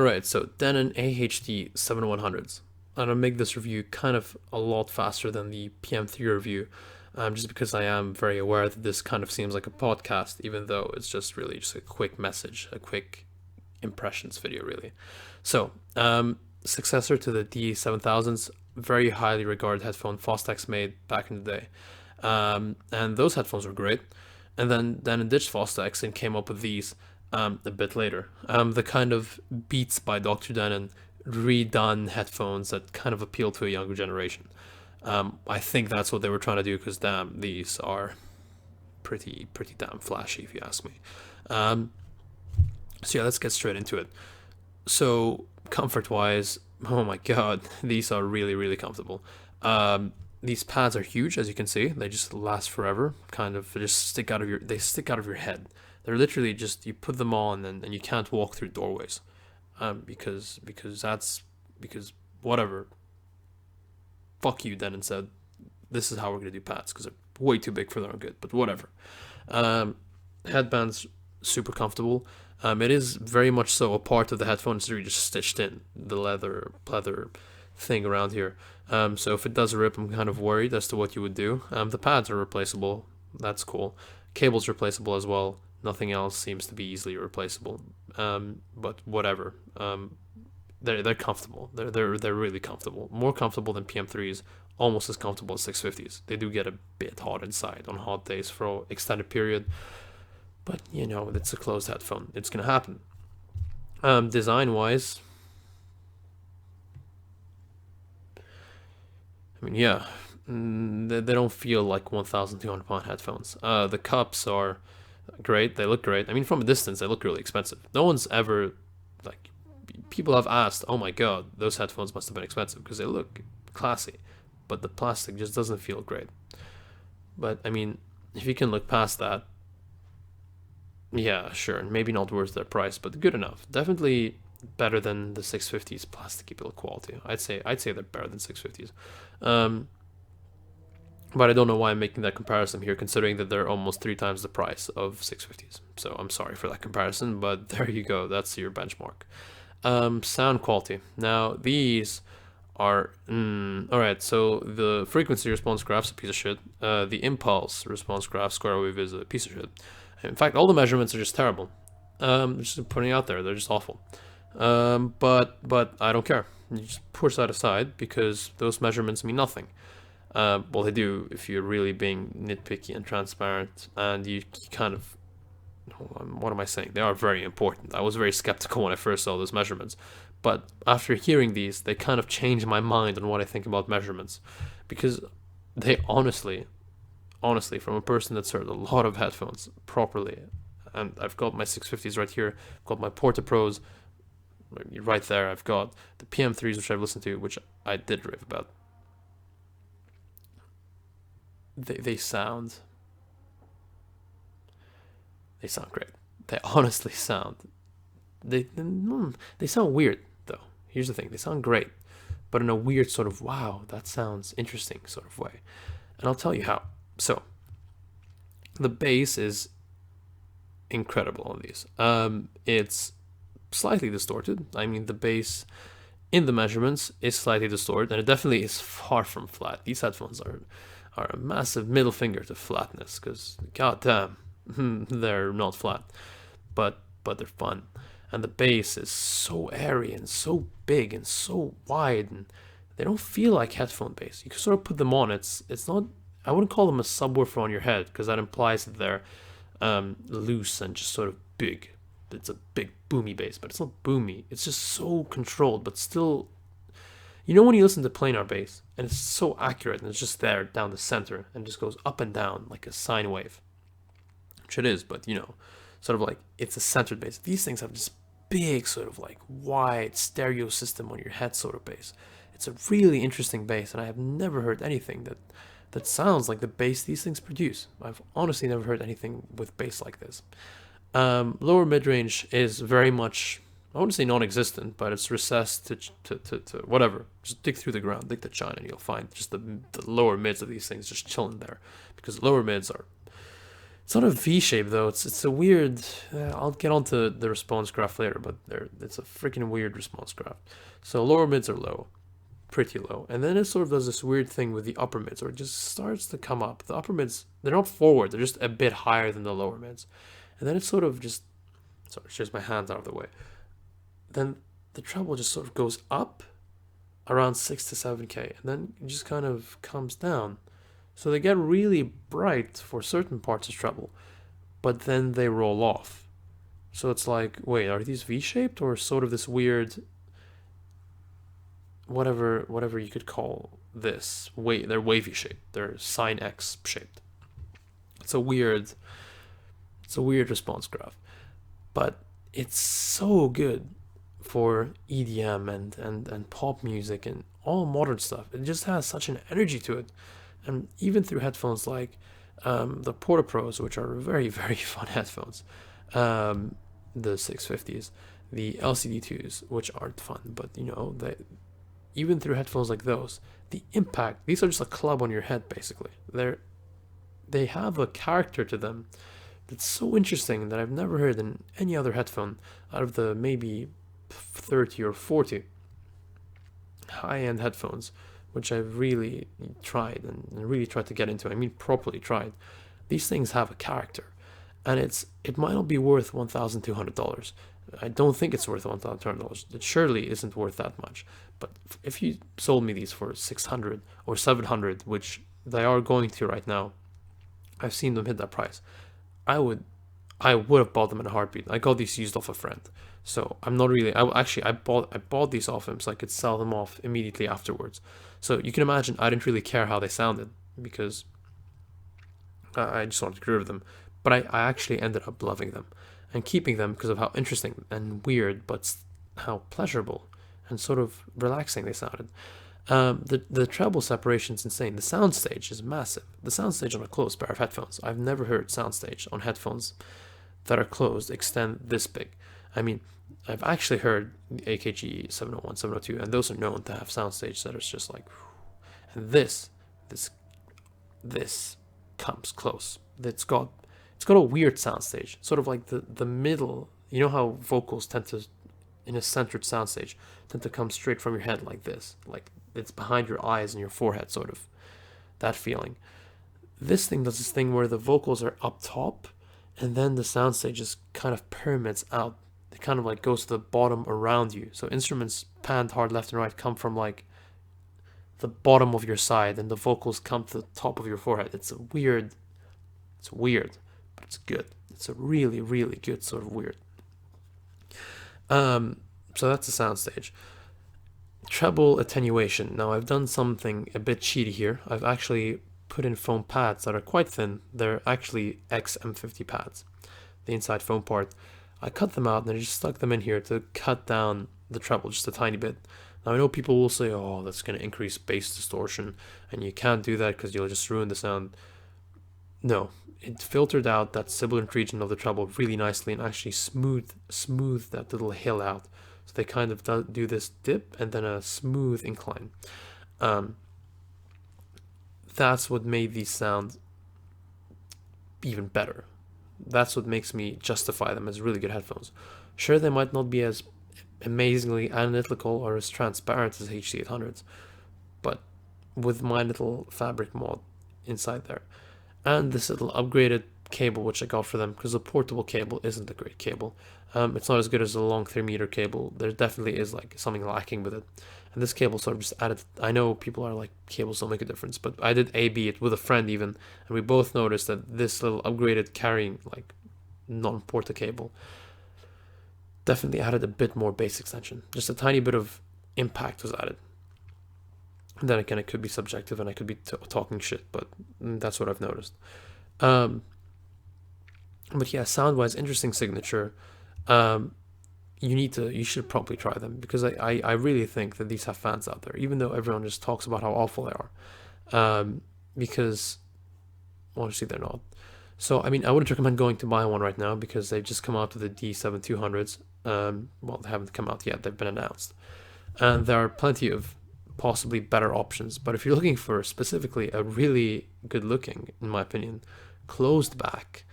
Alright, so Denon AH-D7100s. I'm gonna make this review kind of a lot faster than the PM3 review, just because I am very aware that this kind of seems like a podcast, even though it's just really just a quick message, a quick impressions video, really. So, successor to the D7000s, very highly regarded headphone Fostex made back in the day. And those headphones were great. And then Denon ditched Fostex and came up with these a bit later. The kind of Beats by Dr. Denon redone headphones that kind of appeal to a younger generation. I think that's what they were trying to do because damn, these are pretty damn flashy if you ask me. So yeah, let's get straight into it. So comfort wise, oh my god, these are really comfortable. These pads are huge, as you can see. They just last forever. Kind of, they stick out of your head. They're literally just, you put them on and you can't walk through doorways, because whatever. Fuck you, Denon said. This is how we're gonna do pads because they're way too big for their own good. But whatever. Headbands super comfortable. It is very much so a part of the headphone. It's really just stitched in the leather thing around here. So if it does rip, I'm kind of worried as to what you would do. The pads are replaceable. That's cool. Cable's replaceable as well. Nothing else seems to be easily replaceable. But whatever. They're comfortable. They're really comfortable. More comfortable than PM3s. Almost as comfortable as 650s. They do get a bit hot inside on hot days for an extended period. But you know, it's a closed headphone. It's gonna happen. Design wise, I mean, yeah, they don't feel like 1,200 pound headphones. The cups are great. They look great. I mean, from a distance, they look really expensive. No one's ever, like, people have asked, oh my god, those headphones must have been expensive because they look classy, but the plastic just doesn't feel great. But I mean, if you can look past that, yeah, sure, maybe not worth their price, but good enough. Definitely better than the 650s plasticky build quality. I'd say they're better than 650s. But I don't know why I'm making that comparison here, considering that they're almost 3 times the price of 650s. So I'm sorry for that comparison, but there you go. That's your benchmark. Sound quality. Now these are all right. So the frequency response graph's a piece of shit. The impulse response graph square wave is a piece of shit. In fact, all the measurements are just terrible. Just putting it out there, they're just awful. But I don't care. You just push that aside because those measurements mean nothing. Well, they do if you're really being nitpicky and transparent, and you kind of, what am I saying? They are very important. I was very skeptical when I first saw those measurements, but after hearing these, they kind of changed my mind on what I think about measurements, because they honestly, from a person that's heard a lot of headphones properly, and I've got my 650s right here, I've got my Porta Pros right there, I've got the PM3s which I've listened to, which I did rave about. They sound great. They honestly sound they sound weird though. Here's the thing, they sound great, but in a weird sort of wow, that sounds interesting sort of way. And I'll tell you how. So the bass is incredible on these. It's slightly distorted. I mean, the bass in the measurements is slightly distorted, and it definitely is far from flat. These headphones are a massive middle finger to flatness, because goddamn, they're not flat, but they're fun. And the bass is so airy and so big and so wide, and they don't feel like headphone bass. You can sort of put them on. It's not. I wouldn't call them a subwoofer on your head, because that implies that they're loose and just sort of big. It's a big boomy bass, but it's not boomy. It's just so controlled, but still. You know when you listen to planar bass and it's so accurate and it's just there down the center and just goes up and down like a sine wave, which it is, but you know, sort of like it's a centered bass. These things have this big sort of like wide stereo system on your head sort of bass. It's a really interesting bass, and I have never heard anything that sounds like the bass these things produce. I've honestly never heard anything with bass like this. Lower mid-range is very much, I wouldn't say non-existent, but it's recessed to whatever. Just dig through the ground, dig to China, and you'll find just the lower mids of these things just chilling there. Because lower mids are, It's not a V shape though. It's a weird. I'll get onto the response graph later, but it's a freaking weird response graph. So lower mids are low, pretty low, and then it sort of does this weird thing with the upper mids, or it just starts to come up. The upper mids, they're not forward, they're just a bit higher than the lower mids, and then it sort of just. Sorry, just my hands out of the way. Then the treble just sort of goes up around 6 to 7K, and then it just kind of comes down. So they get really bright for certain parts of treble, but then they roll off. So it's like, wait, are these V-shaped or sort of this weird, whatever you could call this? Wait, they're wavy shaped. They're sine X shaped. It's a weird response graph, but it's so good for EDM and pop music and all modern stuff. It just has such an energy to it. And even through headphones like the Porta Pros, which are very, very fun headphones, the 650s, the LCD2s, which aren't fun, but even through headphones like those, the impact, these are just a club on your head, basically. They have a character to them that's so interesting that I've never heard in any other headphone out of the maybe 30 or 40 high-end headphones, which I've really tried and really tried to get into. I mean, properly tried. These things have a character, and it might not be worth $1,200. I don't think it's worth $1,200. It surely isn't worth that much. But if you sold me these for $600 or $700, which they are going to right now, I've seen them hit that price. I would have bought them in a heartbeat. I got these used off a friend, so I'm not really. I bought these off him so I could sell them off immediately afterwards. So you can imagine I didn't really care how they sounded because I just wanted to get rid of them. But I actually ended up loving them and keeping them because of how interesting and weird, but how pleasurable and sort of relaxing they sounded. The treble separation is insane. The soundstage is massive. The soundstage on a closed pair of headphones. I've never heard soundstage on headphones that are closed extend this big. I mean, I've actually heard the AH-D7100, 702, and those are known to have soundstage that is just like, and this comes close. It's got a weird soundstage, sort of like the middle. You know how vocals tend to, in a centered soundstage, tend to come straight from your head like this, like it's behind your eyes and your forehead, sort of that feeling. This thing does this thing where the vocals are up top, and then the soundstage just kind of pyramids out. It kind of like goes to the bottom around you. So instruments panned hard left and right come from like the bottom of your side, and the vocals come to the top of your forehead. It's weird, but it's good. It's a really, really good sort of weird. So that's the soundstage. Treble attenuation. Now I've done something a bit cheaty here. I've actually put in foam pads that are quite thin. They're actually XM50 pads. The inside foam part, I cut them out and I just stuck them in here to cut down the treble just a tiny bit. Now I know people will say, oh, that's going to increase bass distortion, and you can't do that because you'll just ruin the sound. No, it filtered out that sibilant region of the treble really nicely and actually smoothed that little hill out. So they kind of do this dip and then a smooth incline. That's what made these sound even better. That's what makes me justify them as really good headphones. Sure, they might not be as amazingly analytical or as transparent as AH-D800s, but with my little fabric mod inside there, and this little upgraded cable which I got for them, because the portable cable isn't a great cable. It's not as good as a long 3-meter cable. There definitely is like something lacking with it, and this cable sort of just added. I know people are like, cables don't make a difference, but I did AB it with a friend even, and we both noticed that this little upgraded carrying like non-porta cable definitely added a bit more bass extension. Just a tiny bit of impact was added. And then again, it could be subjective and I could be talking shit, but that's what I've noticed. But yeah, sound-wise, interesting signature. You should probably try them, because I really think that these have fans out there, even though everyone just talks about how awful they are. Because honestly, they're not. So, I mean, I wouldn't recommend going to buy one right now because they've just come out with the D7200s. Well, they haven't come out yet. They've been announced. And there are plenty of possibly better options. But if you're looking for specifically a really good looking, in my opinion, closed back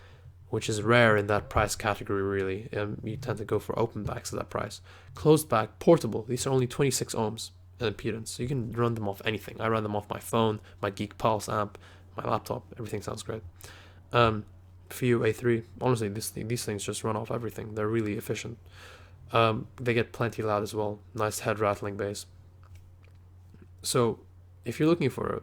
which is rare in that price category, really. You tend to go for open backs at that price. Closed back, portable. These are only 26 ohms in impedance, so you can run them off anything. I run them off my phone, my Geek Pulse amp, my laptop. Everything sounds great. FU A3, honestly, these things just run off everything. They're really efficient. They get plenty loud as well. Nice head rattling bass. So if you're looking for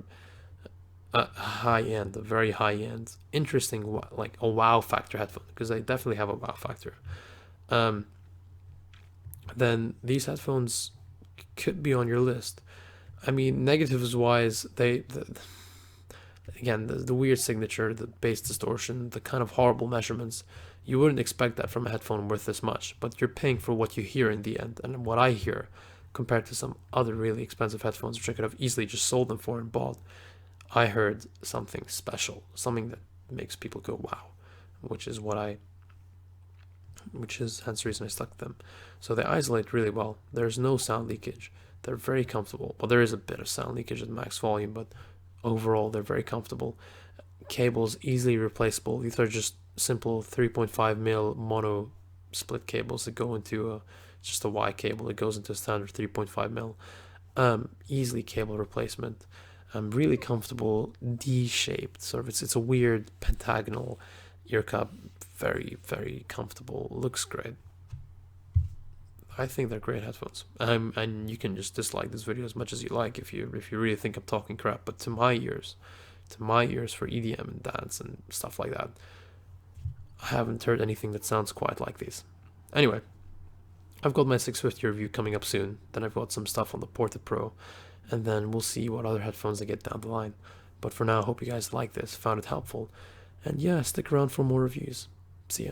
a high end, a very high end, interesting, like a wow factor headphone, because they definitely have a wow factor, then these headphones could be on your list. I mean, negatives wise, again, the weird signature, the bass distortion, the kind of horrible measurements, you wouldn't expect that from a headphone worth this much, but you're paying for what you hear in the end. And what I hear, compared to some other really expensive headphones, which I could have easily just sold them for and bought, I heard something special, something that makes people go wow, which is hence the reason I stuck them. So they isolate really well. There's no sound leakage. They're very comfortable. Well, there is a bit of sound leakage at max volume, but overall they're very comfortable. Cables easily replaceable. These are just simple 3.5mm mono split cables that go into just a Y cable that goes into a standard 3.5mm. Easily cable replacement. Really comfortable, D-shaped, sort of. It's a weird pentagonal ear cup. Very, very comfortable. Looks great. I think they're great headphones. And you can just dislike this video as much as you like if you really think I'm talking crap. But to my ears for EDM and dance and stuff like that, I haven't heard anything that sounds quite like these. Anyway, I've got my 650 review coming up soon. Then I've got some stuff on the Ported Pro, and then we'll see what other headphones I get down the line. But for now, I hope you guys like this, found it helpful, and yeah, stick around for more reviews. See ya.